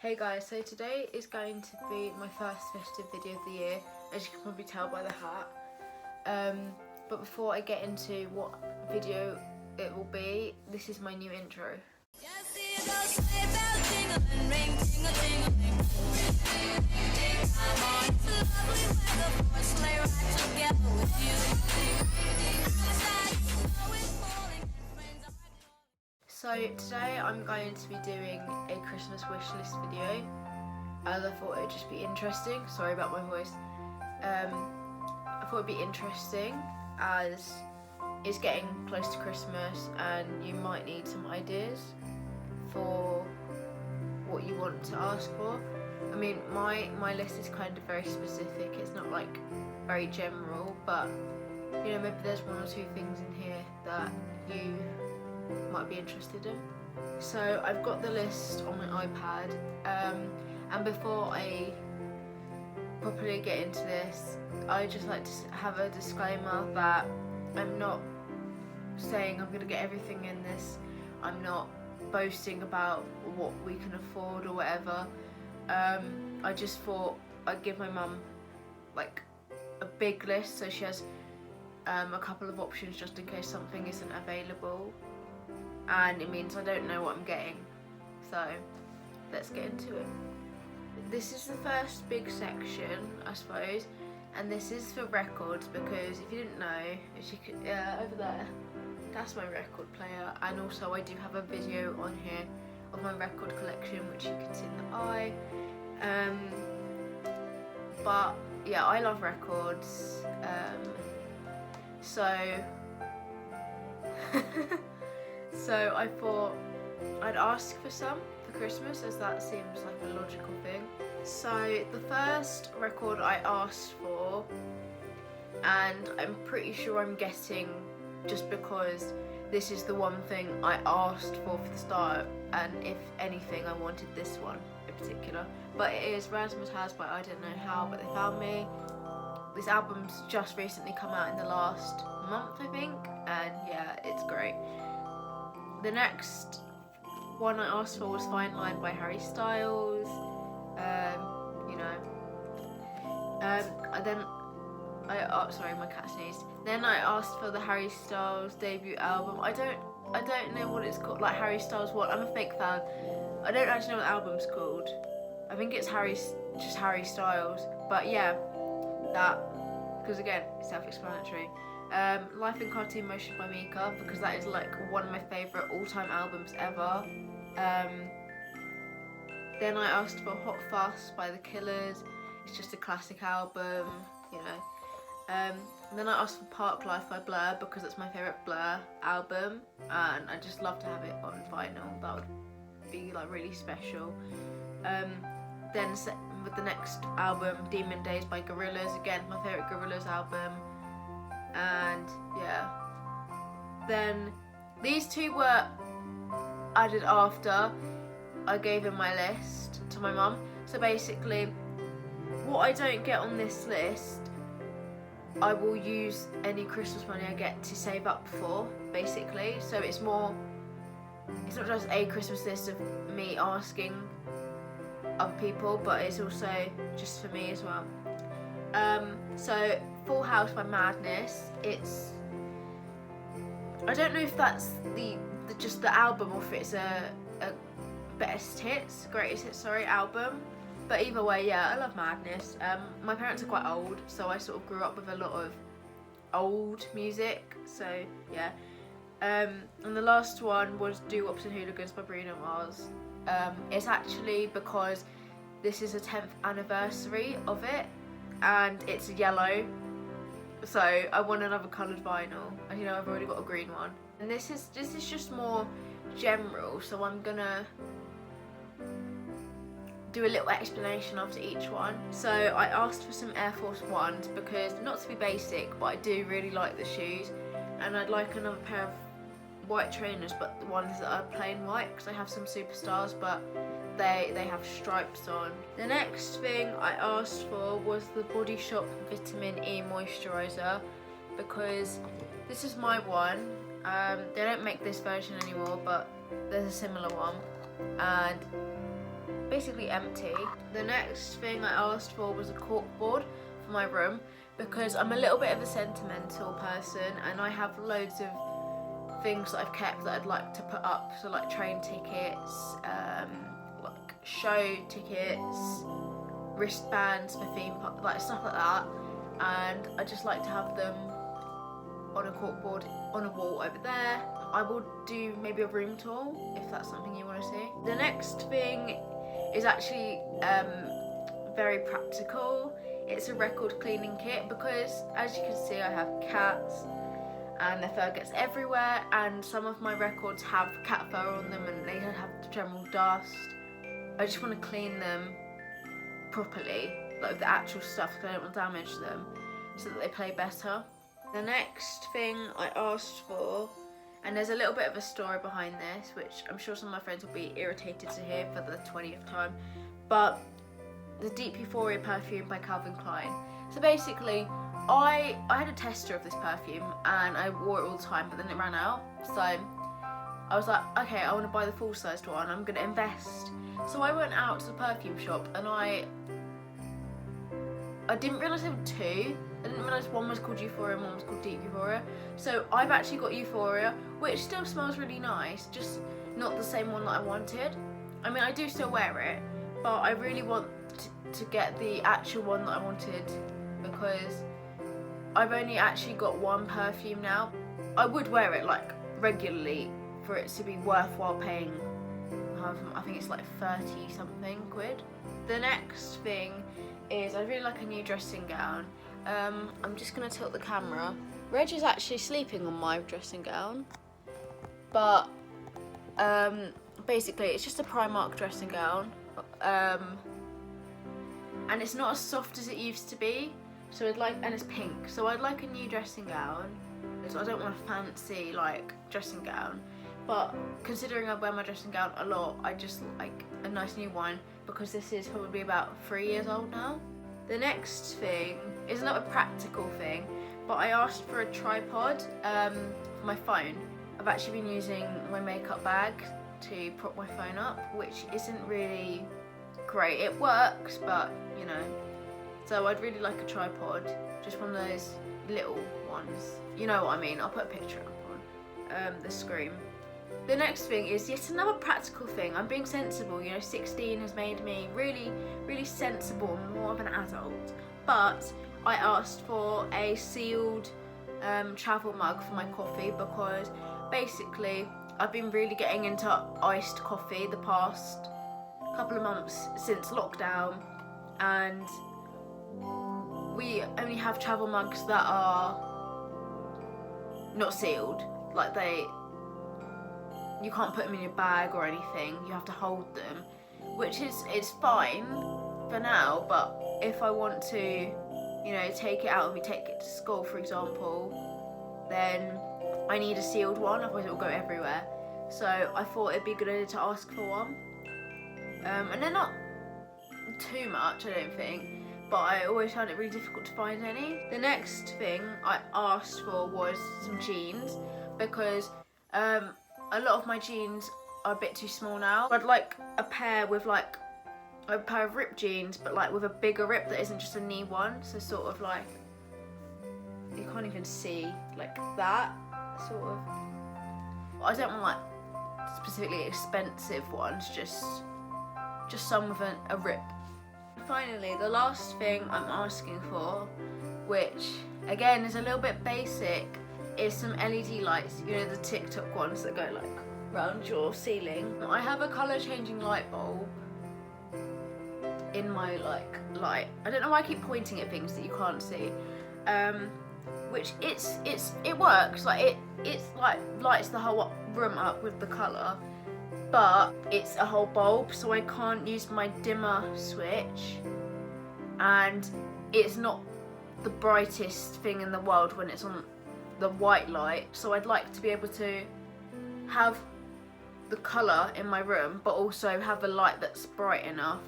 Hey guys, so today is going to be my first festive video of the year, as you can probably tell by the hat. But before I get into what video it will be, this is my new intro. So today I'm going to be doing a Christmas wish list video, as I thought it would just be interesting. Sorry about my voice. I thought it would be interesting as it's getting close to Christmas and you might need some ideas for what you want to ask for. I mean, my list is kind of very specific. It's not like very general, but you know, maybe there's one or two things in here that you might be interested in. So I've got the list on my iPad, and before I properly get into this, I just like to have a disclaimer that I'm not saying I'm going to get everything in this. I'm not boasting about what we can afford or whatever. I just thought I'd give my mum like a big list so she has a couple of options just in case something isn't available, and it means I don't know what I'm getting. So let's get into it. This is the first big section, I suppose, and this is for records, because if you didn't know, as you could, over there, that's my record player, and also I do have a video on here of my record collection, which you can see in the eye. But yeah, I love records, so so I thought I'd ask for some for Christmas, as that seems like a logical thing. So the first record I asked for, and I'm pretty sure I'm getting just because this is the one thing I asked for the start, and if anything I wanted this one in particular, but it is Razzmatazz by I Don't Know How But They Found Me. This album's just recently come out in the last month, I think, and yeah, it's great. The next one I asked for was Fine Line by Harry Styles. You know. Sorry, my cat sneezed. Then I asked for the Harry Styles debut album. I don't know what it's called. Like Harry Styles what? I'm a fake fan. I don't actually know what the album's called. I think it's just Harry Styles. But yeah, that, because again, it's self-explanatory. Life in Cartoon Motion by Mika, because that is like one of my favourite all-time albums ever. Then I asked for Hot Fuss by The Killers. It's just a classic album, you know. And then I asked for Park Life by Blur, because that's my favourite Blur album, and I just love to have it on vinyl. That would be like really special. Then with the next album, Demon Days by Gorillaz, again my favourite Gorillaz album. And yeah, then these two were added after I gave in my list to my mum. So basically, what I don't get on this list, I will use any Christmas money I get to save up for, basically. So it's not just a Christmas list of me asking other people, but it's also just for me as well. So Full House by Madness. I don't know if that's just the album or if it's a greatest hits album, but either way, yeah, I love Madness. My parents are quite old, so I sort of grew up with a lot of old music, so yeah. And the last one was Doo-Wops and Hooligans by Bruno Mars. It's actually because this is the 10th anniversary of it, and it's yellow, so I want another coloured vinyl, and you know I've already got a green one. And this is just more general, so I'm gonna do a little explanation after each one. So I asked for some Air Force Ones, because not to be basic, but I do really like the shoes, and I'd like another pair of white trainers, but the ones that are plain white, because I have some Superstars, but they have stripes on. The next thing I asked for was the Body Shop Vitamin E Moisturizer, because this is my one. They don't make this version anymore, but there's a similar one, and basically empty. The next thing I asked for was a cork board for my room, because I'm a little bit of a sentimental person and I have loads of things that I've kept that I'd like to put up, so like train tickets, like show tickets, wristbands for theme park, like stuff like that, and I just like to have them on a corkboard on a wall over there. I will do maybe a room tour if that's something you want to see. The next thing is actually very practical. It's a record cleaning kit, because as you can see I have cats and their fur gets everywhere, and some of my records have cat fur on them and they have general dust. I just want to clean them properly, like with the actual stuff, because I don't want to damage them, so that they play better. The next thing I asked for, and there's a little bit of a story behind this, which I'm sure some of my friends will be irritated to hear for the 20th time, but the Deep Euphoria perfume by Calvin Klein. So basically, I had a tester of this perfume and I wore it all the time, but then it ran out. So I was like, okay, I want to buy the full-sized one. I'm going to invest. So I went out to the perfume shop and I didn't realise there were two. I didn't realise one was called Euphoria and one was called Deep Euphoria. So I've actually got Euphoria, which still smells really nice, just not the same one that I wanted. I mean, I do still wear it, but I really want to get the actual one that I wanted, because I've only actually got one perfume now. I would wear it like regularly for it to be worthwhile paying, I think it's like 30 something quid. The next thing is I really like a new dressing gown. I'm just going to tilt the camera. Reg is actually sleeping on my dressing gown, but basically it's just a Primark dressing gown, and it's not as soft as it used to be, so and it's pink, so I'd like a new dressing gown. So I don't want a fancy like dressing gown, but considering I wear my dressing gown a lot, I just like a nice new one, because this is probably about 3 years old now. The next thing is another practical thing, but I asked for a tripod for my phone. I've actually been using my makeup bag to prop my phone up, which isn't really great. It works, but you know. So I'd really like a tripod, just one of those little ones. You know what I mean, I'll put a picture up on the screen. The next thing is yet another practical thing. I'm being sensible, you know, 16 has made me really, really sensible and more of an adult. But I asked for a sealed travel mug for my coffee, because basically I've been really getting into iced coffee the past couple of months since lockdown, and we only have travel mugs that are not sealed. Like you can't put them in your bag or anything, you have to hold them, which is fine for now, but if I want to, you know, take it out and we take it to school, for example, then I need a sealed one, otherwise it will go everywhere. So I thought it'd be a good idea to ask for one. And they're not too much, I don't think, but I always found it really difficult to find any. The next thing I asked for was some jeans, because a lot of my jeans are a bit too small now. I'd like a pair with like a pair of ripped jeans, but like with a bigger rip that isn't just a knee one, so sort of like you can't even see, like that sort of. I don't want like specifically expensive ones, just some with a rip. Finally, the last thing I'm asking for, which again is a little bit basic, is some LED lights, you know, the TikTok ones that go like round your ceiling. I have a colour changing light bulb in my like light. I don't know why I keep pointing at things that you can't see. Which it works, like it's like lights the whole room up with the colour, but it's a whole bulb, so I can't use my dimmer switch, and it's not the brightest thing in the world when it's on the white light, so I'd like to be able to have the colour in my room, but also have a light that's bright enough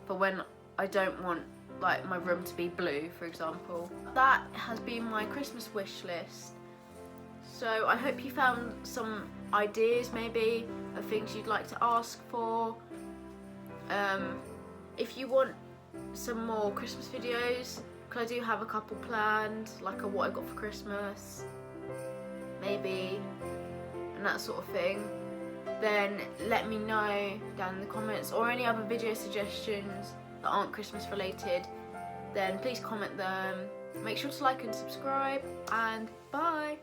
for when I don't want like my room to be blue, for example. That has been my Christmas wish list. So I hope you found some ideas maybe of things you'd like to ask for. If you want some more Christmas videos, because I do have a couple planned, like a what I got for Christmas, maybe, and that sort of thing, then let me know down in the comments, or any other video suggestions that aren't Christmas related, then please comment them. Make sure to like and subscribe, and bye!